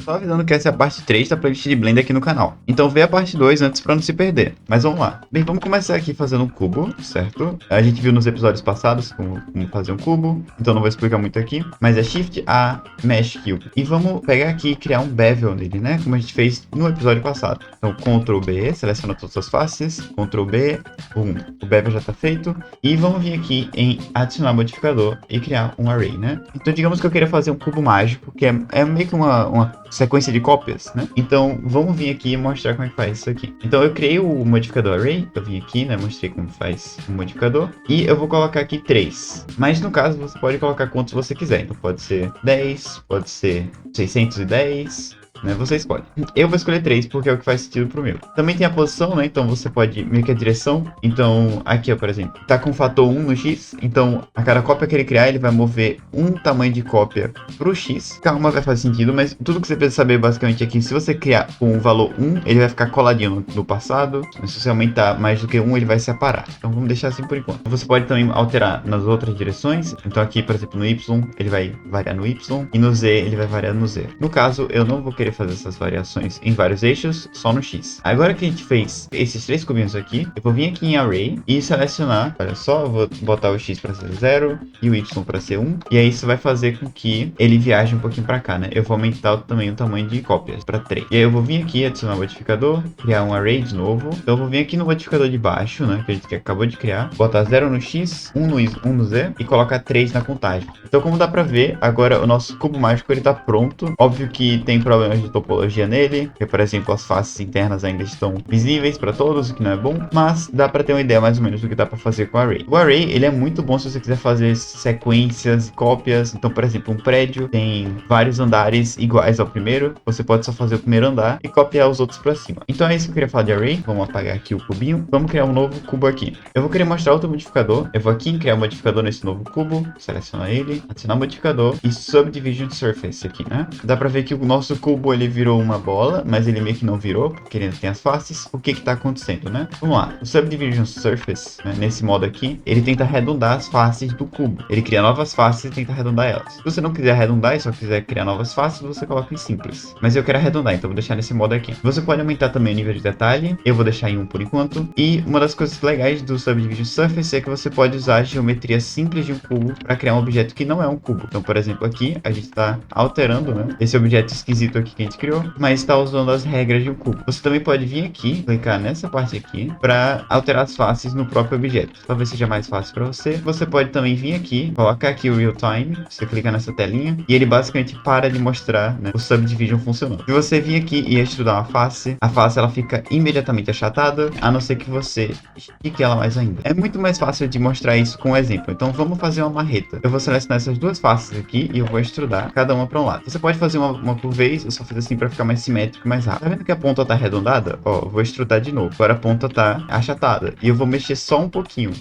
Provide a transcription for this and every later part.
Só avisando que essa é a parte 3 da playlist de Blender aqui no canal. Então vê a parte 2 antes pra não se perder. Mas vamos lá. Bem, vamos começar aqui fazendo um cubo, certo? A gente viu nos episódios passados como fazer um cubo, então não vou explicar muito aqui. Mas é Shift A, Mesh Cube. E vamos pegar aqui e criar um bevel nele, né? Como a gente fez no episódio passado. Então Ctrl B, seleciona todas as faces, Ctrl B, boom. O bevel já tá feito. E vamos vir aqui em adicionar modificador e criar um array, né? Então digamos que eu queria fazer um cubo mágico, que é meio que uma sequência de cópias, né? Então vamos vir aqui e mostrar como é que faz isso aqui. Então eu criei o modificador array, eu vim aqui, né? Mostrei como faz o modificador. E eu vou colocar aqui 3. Mas no caso você pode colocar quantos você quiser. Então pode ser 10, pode ser 610... né? Você escolhe. Eu vou escolher 3 porque é o que faz sentido pro meu. Também tem a posição, né? Então você pode meio que a direção. Então aqui, ó, por exemplo, tá com fator 1 no X. Então a cada cópia que ele criar, ele vai mover um tamanho de cópia pro X. Calma, vai fazer sentido, mas tudo que você precisa saber basicamente aqui, se você criar com o valor 1, ele vai ficar coladinho no passado. Mas se você aumentar mais do que 1, ele vai separar. Então vamos deixar assim por enquanto. Você pode também alterar nas outras direções. Então aqui, por exemplo, no Y, ele vai variar no Y. E no Z, ele vai variar no Z. No caso, eu não vou querer fazer essas variações em vários eixos, só no X. Agora que a gente fez esses 3 cubinhos aqui, eu vou vir aqui em Array e selecionar, olha só, eu vou botar o X para ser 0 e o Y para ser 1, e aí isso vai fazer com que ele viaje um pouquinho para cá, né? Eu vou aumentar também o tamanho de cópias para 3. E aí eu vou vir aqui, adicionar o modificador, criar um Array de novo. Então eu vou vir aqui no modificador de baixo, né, que a gente acabou de criar, botar 0 no X, 1 no Z e colocar 3 na contagem. Então como dá para ver, agora o nosso cubo mágico ele tá pronto. Óbvio que tem problemas de topologia nele, que por exemplo as faces internas ainda estão visíveis para todos, o que não é bom, mas dá para ter uma ideia mais ou menos do que dá para fazer com o array. O array ele é muito bom se você quiser fazer sequências, cópias. Então, por exemplo, um prédio tem vários andares iguais ao primeiro, você pode só fazer o primeiro andar e copiar os outros para cima. Então é isso que eu queria falar de array. Vamos apagar aqui o cubinho, vamos criar um novo cubo aqui. Eu vou querer mostrar outro modificador, eu vou aqui em criar um modificador nesse novo cubo, selecionar ele, adicionar modificador e subdivision surface aqui, né? Dá para ver que o nosso cubo ele virou uma bola, mas ele meio que não virou, porque ele ainda tem as faces. O que que tá acontecendo, né? Vamos lá. O Subdivision Surface, né, nesse modo aqui, ele tenta arredondar as faces do cubo. Ele cria novas faces e tenta arredondar elas. Se você não quiser arredondar e só quiser criar novas faces, você coloca em simples. Mas eu quero arredondar, então vou deixar nesse modo aqui. Você pode aumentar também o nível de detalhe. Eu vou deixar em 1 por enquanto. E uma das coisas legais do Subdivision Surface é que você pode usar a geometria simples de um cubo para criar um objeto que não é um cubo. Então, por exemplo, aqui a gente está alterando, né, esse objeto esquisito aqui que a gente criou, mas está usando as regras de um cubo. Você também pode vir aqui, clicar nessa parte aqui, para alterar as faces no próprio objeto. Talvez seja mais fácil para você. Você pode também vir aqui, colocar aqui o Real Time, você clica nessa telinha, e ele basicamente para de mostrar, né, o Subdivision funcionando. Se você vir aqui e extrudar uma face, a face ela fica imediatamente achatada, a não ser que você estique ela mais ainda. É muito mais fácil de mostrar isso com um exemplo. Então vamos fazer uma marreta. Eu vou selecionar essas duas faces aqui e eu vou extrudar cada uma para um lado. Você pode fazer uma por vez, eu só fiz assim para ficar mais simétrico, mais rápido. Tá vendo que a ponta tá arredondada? Ó, eu vou extrudar de novo. Agora a ponta tá achatada. E eu vou mexer só um pouquinho.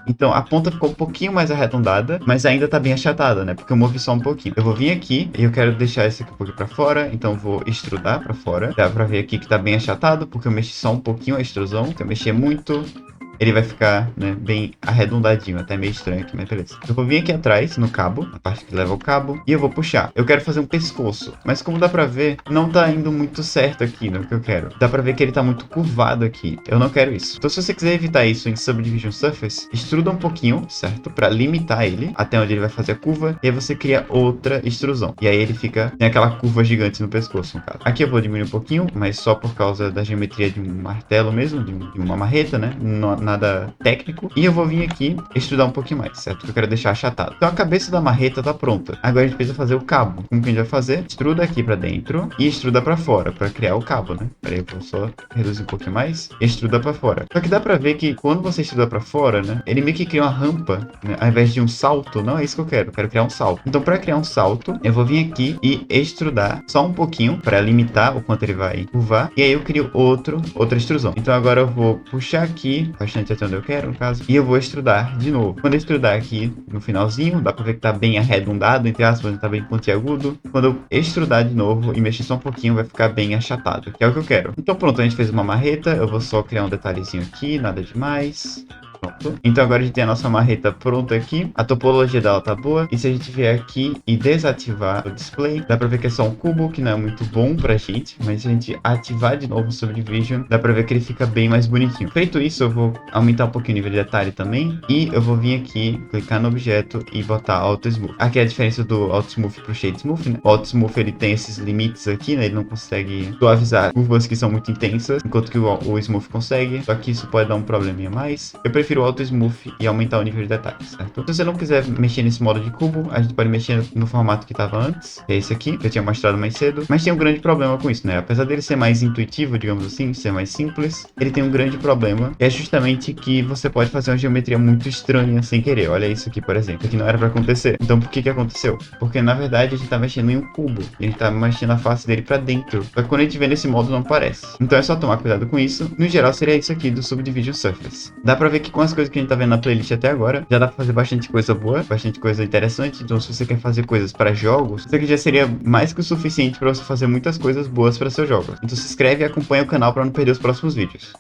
Então a ponta ficou um pouquinho mais arredondada, mas ainda tá bem achatada, né? Porque eu movi só um pouquinho. Eu vou vir aqui e eu quero deixar esse aqui um pouquinho pra fora, então eu vou extrudar pra fora. Dá pra ver aqui que tá bem achatado, porque eu mexi só um pouquinho a extrusão. Se eu mexer muito, ele vai ficar, né, bem arredondadinho, até meio estranho aqui, mas beleza. Eu vou vir aqui atrás, no cabo, a parte que leva o cabo, e eu vou puxar. Eu quero fazer um pescoço, mas como dá pra ver, não tá indo muito certo aqui no que eu quero. Dá pra ver que ele tá muito curvado aqui. Eu não quero isso. Então se você quiser evitar isso em Subdivision Surface, extruda um pouquinho, certo? Pra limitar ele, até onde ele vai fazer a curva, e aí você cria outra extrusão. E aí ele fica, tem aquela curva gigante no pescoço, no caso. Aqui eu vou diminuir um pouquinho, mas só por causa da geometria de um martelo mesmo, de uma marreta, né? Nada técnico. E eu vou vir aqui extrudar um pouquinho mais, certo? Que eu quero deixar achatado. Então a cabeça da marreta tá pronta. Agora a gente precisa fazer o cabo. Como que a gente vai fazer? Extruda aqui pra dentro e extruda pra fora, pra criar o cabo, né? Pera aí, eu vou só reduzir um pouquinho mais. Extruda pra fora. Só que dá pra ver que quando você extruda pra fora, né? Ele meio que cria uma rampa, né? Ao invés de um salto. Não é isso que eu quero. Eu quero criar um salto. Então pra criar um salto, eu vou vir aqui e extrudar só um pouquinho pra limitar o quanto ele vai curvar. E aí eu crio outra extrusão. Então agora eu vou puxar aqui bastante até onde eu quero, no caso, e eu vou extrudar de novo. Quando eu extrudar aqui no finalzinho, dá pra ver que tá bem arredondado, entre aspas, tá bem pontiagudo. Quando eu extrudar de novo e mexer só um pouquinho, vai ficar bem achatado, que é o que eu quero. Então pronto, a gente fez uma marreta, eu vou só criar um detalhezinho aqui, nada demais. Pronto. Então agora a gente tem a nossa marreta pronta aqui. A topologia dela tá boa. E se a gente vier aqui e desativar o display, dá pra ver que é só um cubo, que não é muito bom pra gente. Mas se a gente ativar de novo o Subdivision, dá pra ver que ele fica bem mais bonitinho. Feito isso, eu vou aumentar um pouquinho o nível de detalhe também. E eu vou vir aqui, clicar no objeto e botar Auto Smooth. Aqui é a diferença do Auto Smooth pro Shade Smooth, né? O Auto Smooth, ele tem esses limites aqui, né? Ele não consegue suavizar curvas que são muito intensas, enquanto que o Smooth consegue. Só que isso pode dar um probleminha a mais. Eu prefiro o Auto Smooth e aumentar o nível de detalhe, certo? Se você não quiser mexer nesse modo de cubo, a gente pode mexer no formato que estava antes, que é esse aqui, que eu tinha mostrado mais cedo. Mas tem um grande problema com isso, né? Apesar dele ser mais intuitivo, digamos assim, ser mais simples, ele tem um grande problema, que é justamente que você pode fazer uma geometria muito estranha sem querer. Olha isso aqui, por exemplo, que não era pra acontecer. Então por que aconteceu? Porque na verdade a gente tá mexendo em um cubo, e a gente tá mexendo a face dele pra dentro. Só que quando a gente vê nesse modo não parece. Então é só tomar cuidado com isso. No geral seria isso aqui do Subdivision Surface. Dá pra ver que com as coisas que a gente tá vendo na playlist até agora, já dá pra fazer bastante coisa boa, bastante coisa interessante. Então se você quer fazer coisas para jogos, isso aqui já seria mais que o suficiente pra você fazer muitas coisas boas para seus jogos. Então se inscreve e acompanha o canal pra não perder os próximos vídeos.